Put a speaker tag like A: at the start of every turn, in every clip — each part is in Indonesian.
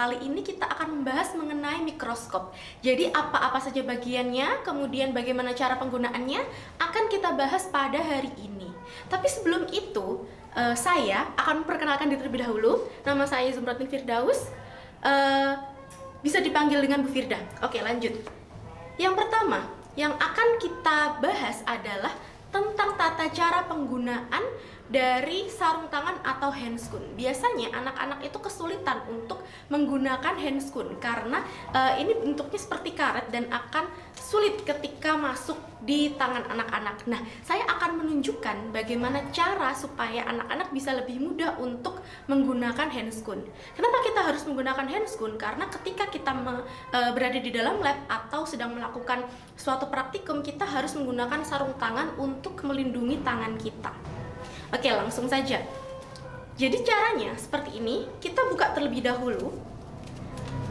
A: kali ini kita akan membahas mengenai mikroskop. Jadi apa-apa saja bagiannya, kemudian bagaimana cara penggunaannya, akan kita bahas pada hari ini. Tapi sebelum itu, saya akan memperkenalkan diri terlebih dahulu. Nama saya Zumratin Firdaus, bisa dipanggil dengan Bu Firda. Oke, lanjut. Yang pertama, yang akan kita bahas adalah tentang tata cara penggunaan dari sarung tangan atau handscoon. Biasanya anak-anak itu kesulitan untuk menggunakan handscoon karena ini bentuknya seperti karet dan akan sulit ketika masuk di tangan anak-anak. Nah, saya akan menunjukkan bagaimana cara supaya anak-anak bisa lebih mudah untuk menggunakan handscoon. Kenapa kita harus menggunakan handscoon? Karena ketika kita berada di dalam lab atau sedang melakukan suatu praktikum, kita harus menggunakan sarung tangan untuk melindungi tangan kita. Oke, langsung saja. Jadi caranya seperti ini. Kita buka terlebih dahulu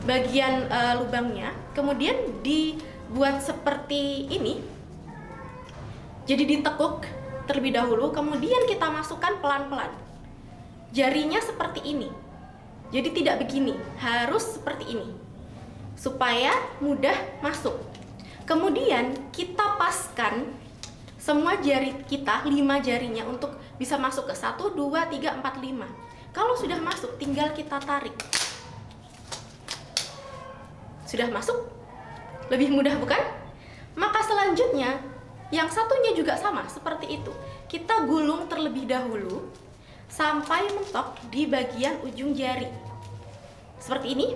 A: bagian lubangnya, kemudian dibuat seperti ini. Jadi ditekuk terlebih dahulu, kemudian kita masukkan pelan-pelan. Jarinya seperti ini. Jadi tidak begini, harus seperti ini supaya mudah masuk. Kemudian kita paskan semua jari kita, 5 jarinya untuk bisa masuk ke 1, 2, 3, 4, 5. Kalau sudah masuk, tinggal kita tarik. Sudah masuk? Lebih mudah bukan? Maka selanjutnya, yang satunya juga sama, seperti itu. Kita gulung terlebih dahulu sampai mentok di bagian ujung jari. Seperti ini.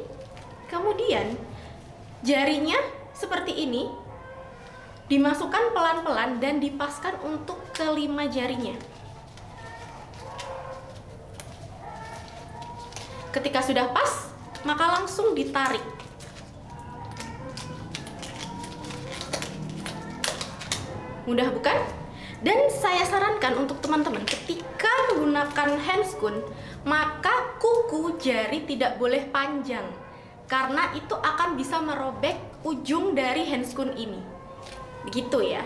A: Kemudian, jarinya seperti ini. Dimasukkan pelan-pelan dan dipaskan untuk ke-5 jarinya. Ketika sudah pas, maka langsung ditarik. Mudah bukan? Dan saya sarankan untuk teman-teman ketika menggunakan handscoon, maka kuku jari tidak boleh panjang, karena itu akan bisa merobek ujung dari handscoon ini. Begitu ya.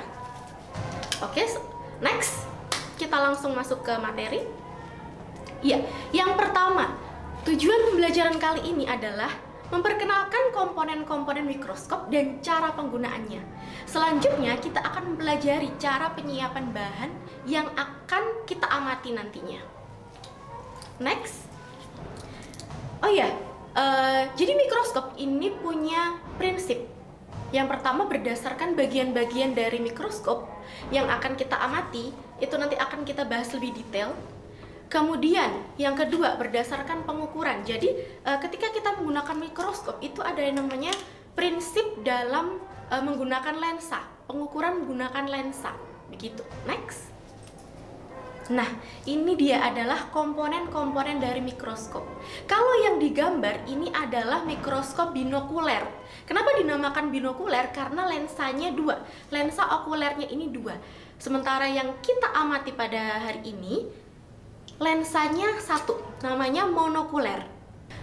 A: Oke, next kita langsung masuk ke materi. Ya, yang pertama, tujuan pembelajaran kali ini adalah memperkenalkan komponen-komponen mikroskop dan cara penggunaannya. Selanjutnya kita akan mempelajari cara penyiapan bahan yang akan kita amati nantinya. Next. Oh ya, jadi mikroskop ini punya prinsip. Yang pertama, berdasarkan bagian-bagian dari mikroskop yang akan kita amati, itu nanti akan kita bahas lebih detail. Kemudian, yang kedua, berdasarkan pengukuran. Jadi, ketika kita menggunakan mikroskop, itu ada yang namanya prinsip dalam menggunakan lensa. Pengukuran menggunakan lensa. Begitu. Next. Nah, ini dia adalah komponen-komponen dari mikroskop. Kalau yang digambar ini adalah mikroskop binokuler. Kenapa dinamakan binokuler? Karena lensanya 2. Lensa okulernya ini 2. Sementara yang kita amati pada hari ini, lensanya 1. Namanya monokuler.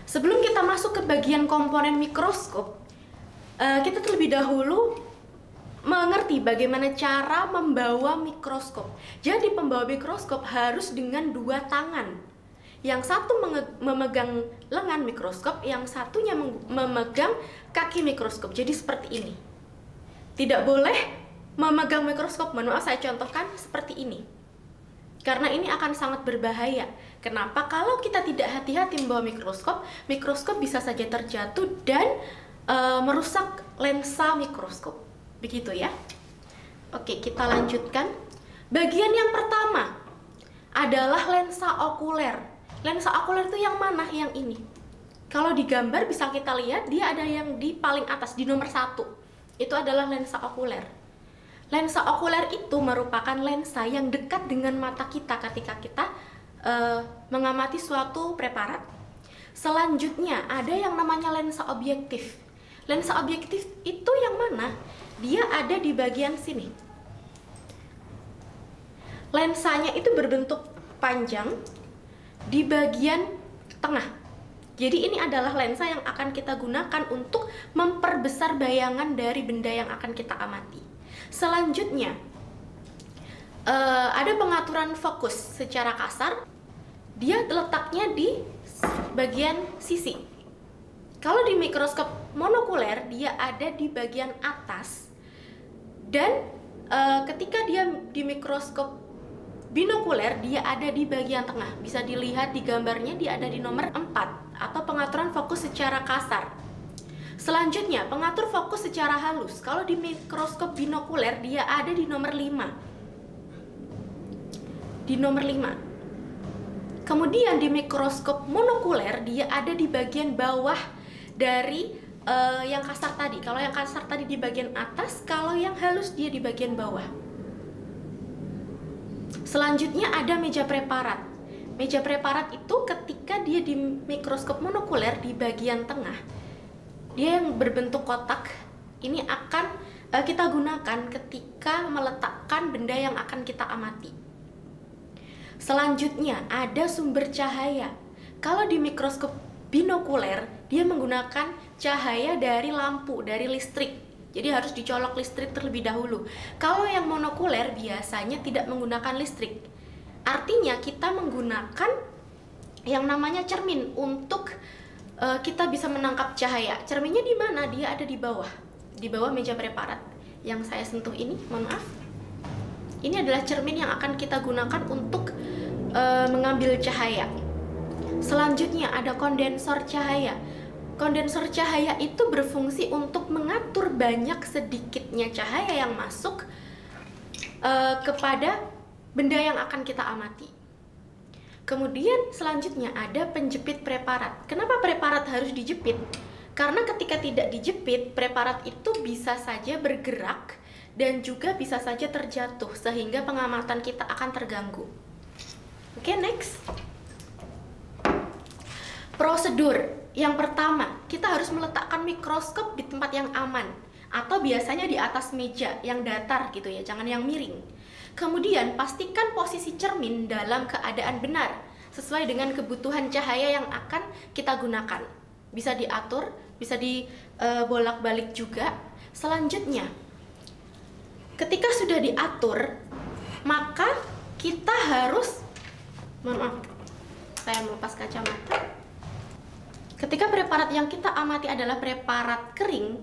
A: Sebelum kita masuk ke bagian komponen mikroskop, kita terlebih dahulu mengerti bagaimana cara membawa mikroskop. Jadi pembawa mikroskop harus dengan 2 tangan. Yang satu memegang lengan mikroskop, yang satunya memegang kaki mikroskop. Jadi seperti ini. Tidak boleh memegang mikroskop. Maaf, saya contohkan seperti ini. Karena ini akan sangat berbahaya. Kenapa? Kalau kita tidak hati-hati membawa mikroskop, mikroskop bisa saja terjatuh dan merusak lensa mikroskop. Begitu ya. Oke, kita lanjutkan. Bagian yang pertama adalah lensa okuler. Lensa okuler itu yang mana? Yang ini. Kalau digambar bisa kita lihat dia ada yang di paling atas, di nomor 1. Itu adalah lensa okuler. Lensa okuler itu merupakan lensa yang dekat dengan mata kita ketika kita mengamati suatu preparat. Selanjutnya ada yang namanya lensa objektif. Lensa objektif itu yang mana? Dia ada di bagian sini. Lensanya itu berbentuk panjang di bagian tengah. Jadi ini adalah lensa yang akan kita gunakan untuk memperbesar bayangan dari benda yang akan kita amati. Selanjutnya, ada pengaturan fokus secara kasar. Dia letaknya di bagian sisi. Kalau di mikroskop monokuler dia ada di bagian atas, dan ketika dia di mikroskop binokuler dia ada di bagian tengah. Bisa dilihat di gambarnya, dia ada di nomor 4 atau pengaturan fokus secara kasar. Selanjutnya, pengatur fokus secara halus. Kalau di mikroskop binokuler dia ada di nomor 5. Di nomor 5. Kemudian di mikroskop monokuler dia ada di bagian bawah dari yang kasar tadi. Kalau yang kasar tadi di bagian atas, kalau yang halus dia di bagian bawah. Selanjutnya ada meja preparat. Meja preparat itu ketika dia di mikroskop monokuler di bagian tengah, dia yang berbentuk kotak. Ini akan kita gunakan ketika meletakkan benda yang akan kita amati. Selanjutnya ada sumber cahaya. Kalau di mikroskop binokuler dia menggunakan cahaya dari lampu, dari listrik. Jadi harus dicolok listrik terlebih dahulu. Kalau yang monokuler biasanya tidak menggunakan listrik. Artinya kita menggunakan yang namanya cermin untuk kita bisa menangkap cahaya. Cerminnya di mana? Dia ada di bawah meja preparat. Yang saya sentuh ini, mohon maaf. Ini adalah cermin yang akan kita gunakan untuk mengambil cahaya. Selanjutnya ada kondensor cahaya. Kondensor cahaya itu berfungsi untuk mengatur banyak sedikitnya cahaya yang masuk kepada benda yang akan kita amati. Kemudian selanjutnya ada penjepit preparat. Kenapa preparat harus dijepit? Karena ketika tidak dijepit, preparat itu bisa saja bergerak dan juga bisa saja terjatuh sehingga pengamatan kita akan terganggu. Oke, next. Prosedur yang pertama, kita harus meletakkan mikroskop di tempat yang aman atau biasanya di atas meja yang datar gitu ya, jangan yang miring. Kemudian pastikan posisi cermin dalam keadaan benar sesuai dengan kebutuhan cahaya yang akan kita gunakan. Bisa diatur, bisa dibolak-balik juga. Selanjutnya, ketika sudah diatur, maka kita harus, mohon maaf, saya melepas kacamata. Ketika preparat yang kita amati adalah preparat kering,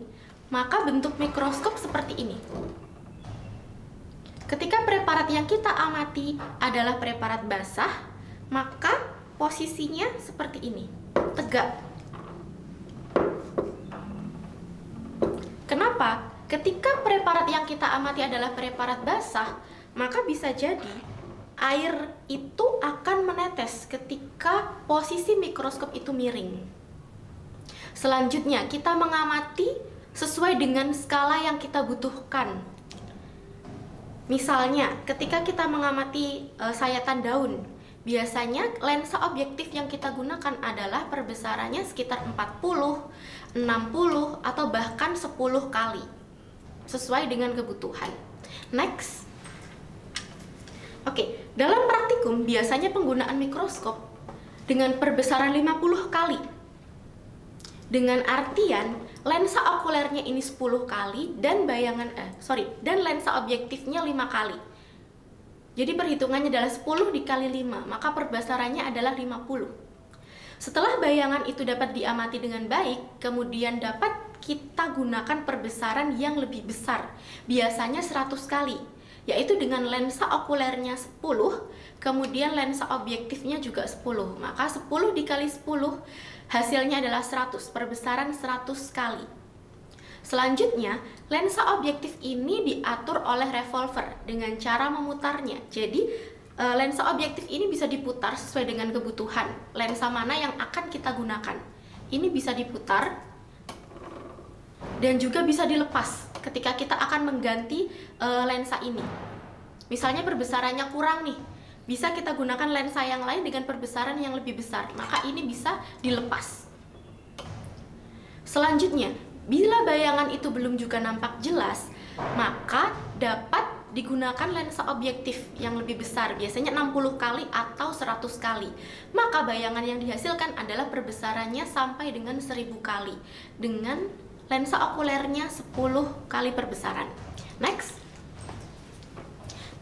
A: maka bentuk mikroskop seperti ini. Ketika preparat yang kita amati adalah preparat basah, maka posisinya seperti ini, tegak. Kenapa? Ketika preparat yang kita amati adalah preparat basah, maka bisa jadi air itu akan menetes ketika posisi mikroskop itu miring. Selanjutnya, kita mengamati sesuai dengan skala yang kita butuhkan. Misalnya, ketika kita mengamati sayatan daun, biasanya lensa objektif yang kita gunakan adalah perbesarannya sekitar 40, 60, atau bahkan 10 kali. Sesuai dengan kebutuhan. Next. Oke, dalam praktikum biasanya penggunaan mikroskop dengan perbesaran 50 kali. Dengan artian lensa okulernya ini 10 kali dan dan lensa objektifnya 5 kali. Jadi perhitungannya adalah 10 dikali 5, maka perbesarannya adalah 50. Setelah bayangan itu dapat diamati dengan baik, kemudian dapat kita gunakan perbesaran yang lebih besar, biasanya 100 kali, yaitu dengan lensa okulernya 10, kemudian lensa objektifnya juga 10. Maka 10 dikali 10 hasilnya adalah 100, perbesaran 100 kali. Selanjutnya, lensa objektif ini diatur oleh revolver dengan cara memutarnya. Jadi, lensa objektif ini bisa diputar sesuai dengan kebutuhan. Lensa mana yang akan kita gunakan. Ini bisa diputar dan juga bisa dilepas ketika kita akan mengganti lensa ini. Misalnya perbesarannya kurang nih, bisa kita gunakan lensa yang lain dengan perbesaran yang lebih besar, maka ini bisa dilepas. Selanjutnya, bila bayangan itu belum juga nampak jelas, maka dapat digunakan lensa objektif yang lebih besar, biasanya 60 kali atau 100 kali. Maka bayangan yang dihasilkan adalah perbesarannya sampai dengan 1000 kali dengan lensa okulernya 10 kali perbesaran. Next.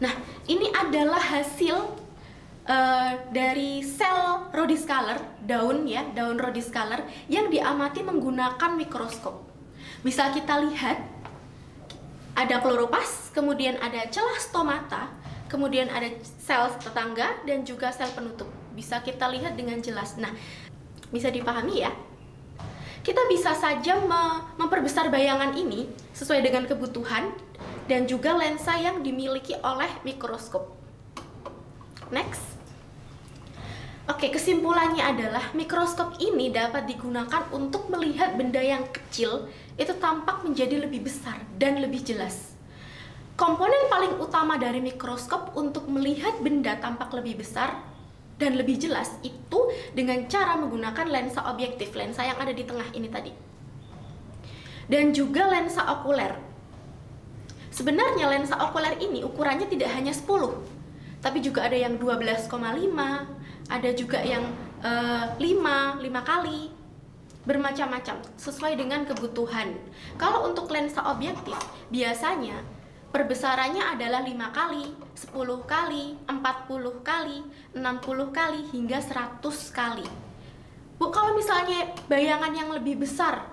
A: Nah, ini adalah hasil dari sel rhodiocolor, daun ya, daun rhodiocolor yang diamati menggunakan mikroskop. Bisa kita lihat ada kloroplas, kemudian ada celah stomata, kemudian ada sel tetangga dan juga sel penutup. Bisa kita lihat dengan jelas. Nah, bisa dipahami ya. Kita bisa saja memperbesar bayangan ini sesuai dengan kebutuhan dan juga lensa yang dimiliki oleh mikroskop. Next. Oke, kesimpulannya adalah mikroskop ini dapat digunakan untuk melihat benda yang kecil itu tampak menjadi lebih besar dan lebih jelas. Komponen paling utama dari mikroskop untuk melihat benda tampak lebih besar dan lebih jelas itu dengan cara menggunakan lensa objektif, lensa yang ada di tengah ini tadi. Dan juga lensa okuler. Sebenarnya lensa okuler ini ukurannya tidak hanya 10, tapi juga ada yang 12,5, ada juga yang 5 kali, bermacam-macam sesuai dengan kebutuhan. Kalau untuk lensa objektif biasanya perbesarannya adalah 5 kali, 10 kali, 40 kali, 60 kali hingga 100 kali. Bu, kalau misalnya bayangan yang lebih besar,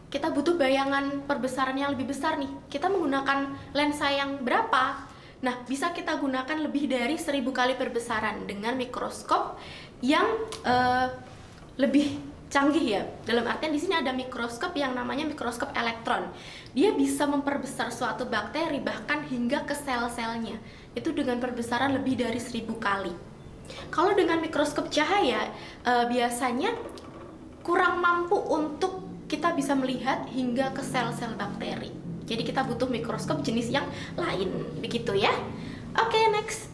A: kita butuh bayangan perbesaran yang lebih besar nih, kita menggunakan lensa yang berapa? Nah, bisa kita gunakan lebih dari 1000 kali perbesaran dengan mikroskop yang lebih canggih ya. Dalam artian di sini ada mikroskop yang namanya mikroskop elektron. Dia bisa memperbesar suatu bakteri bahkan hingga ke sel-selnya. Itu dengan perbesaran lebih dari 1000 kali. Kalau dengan mikroskop cahaya biasanya kurang mampu untuk kita bisa melihat hingga ke sel-sel bakteri. Jadi kita butuh mikroskop jenis yang lain, begitu ya. Oke, next.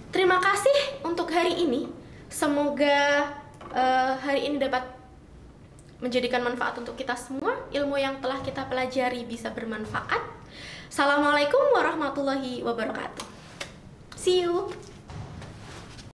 A: Terima kasih untuk hari ini. Semoga hari ini dapat menjadikan manfaat untuk kita semua. Ilmu yang telah kita pelajari bisa bermanfaat. Assalamualaikum warahmatullahi wabarakatuh. See you.